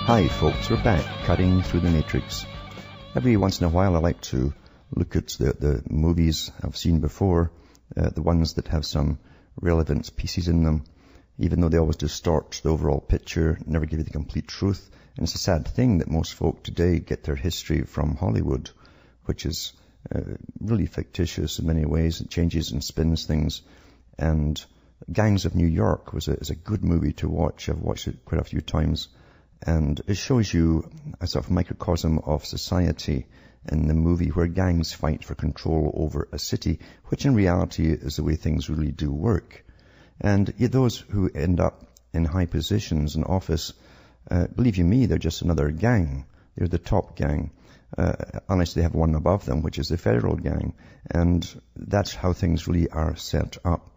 Hi folks, we're back, cutting through the matrix. Every once in a while I like to look at the movies I've seen before, the ones that have some relevant pieces in them, even though they always distort the overall picture, never give you the complete truth. And it's a sad thing that most folk today get their history from Hollywood, which is really fictitious in many ways. It changes and spins things. And Gangs of New York is a good movie to watch. I've watched it quite a few times. And it shows you a sort of microcosm of society in the movie where gangs fight for control over a city, which in reality is the way things really do work. And those who end up in high positions in office, believe you me, they're just another gang. They're the top gang, unless they have one above them, which is the federal gang. And that's how things really are set up.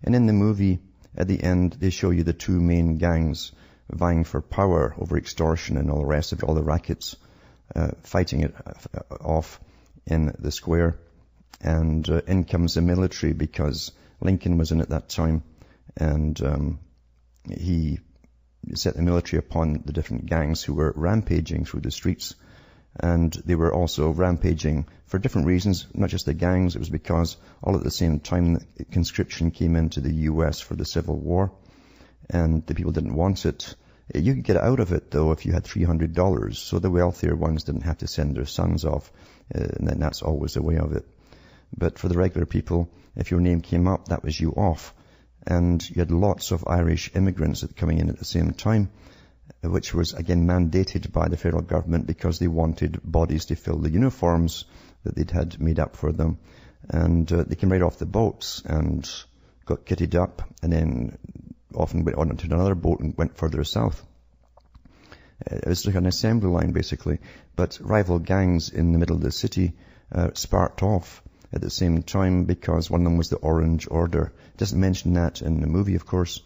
And in the movie, at the end, they show you the two main gangs vying for power over extortion and all the rest of it, all the rackets, fighting it off in the square. And in comes the military, because Lincoln was in at that time, and he set the military upon the different gangs who were rampaging through the streets. And they were also rampaging for different reasons, not just the gangs. It was because all at the same time conscription came into the U.S. for the Civil War, and the people didn't want it. You could get out of it, though, if you had $300. So the wealthier ones didn't have to send their sons off, and then that's always the way of it. But for the regular people, if your name came up, that was you off. And you had lots of Irish immigrants coming in at the same time, which was, again, mandated by the federal government because they wanted bodies to fill the uniforms that they'd had made up for them. And they came right off the boats and got kitted up, and then often went on to another boat and went further south. It was like an assembly line, basically. But rival gangs in the middle of the city sparked off at the same time, because one of them was the Orange Order. It doesn't mention that in the movie, of course.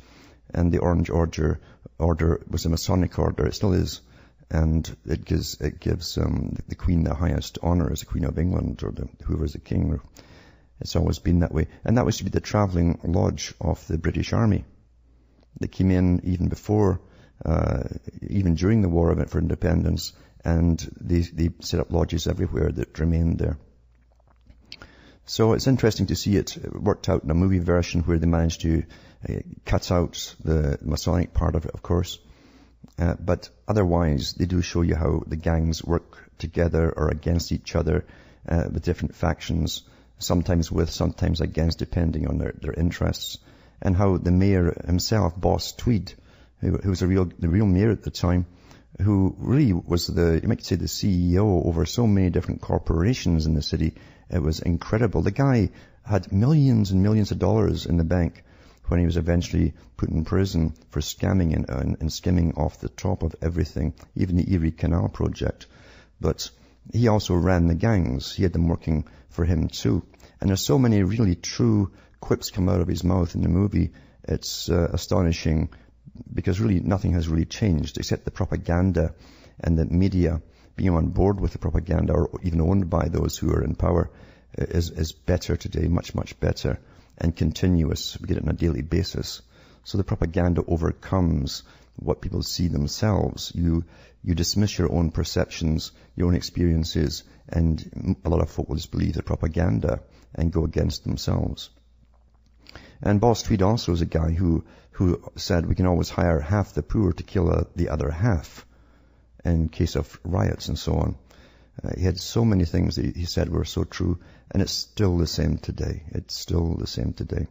And the Orange Order was a Masonic order. It still is. And it gives the Queen the highest honor as the Queen of England, or whoever's the king. It's always been that way. And that was to be the travelling lodge of the British Army. They came in even before, even during the War for Independence, and they set up lodges everywhere that remained there. So it's interesting to see it worked out in a movie version where they managed to cut out the Masonic part of it, of course. But otherwise, they do show you how the gangs work together or against each other with different factions, sometimes with, sometimes against, depending on their interests. And how the mayor himself, Boss Tweed, who was the real mayor at the time, who really was you might say, the CEO over so many different corporations in the city. It was incredible. The guy had millions and millions of dollars in the bank when he was eventually put in prison for scamming and skimming off the top of everything, even the Erie Canal project. But he also ran the gangs. He had them working for him too. And there's so many really true quips come out of his mouth in the movie. It's astonishing, because really nothing has really changed except the propaganda and the media being on board with the propaganda, or even owned by those who are in power, is better today, much, much better, and continuous. We get it on a daily basis. So the propaganda overcomes what people see themselves. You dismiss your own perceptions, your own experiences, and a lot of folk will just believe the propaganda and go against themselves. And Boss Tweed also is a guy who said we can always hire half the poor to kill the other half in case of riots and so on. He had so many things that he said were so true, and it's still the same today. It's still the same today.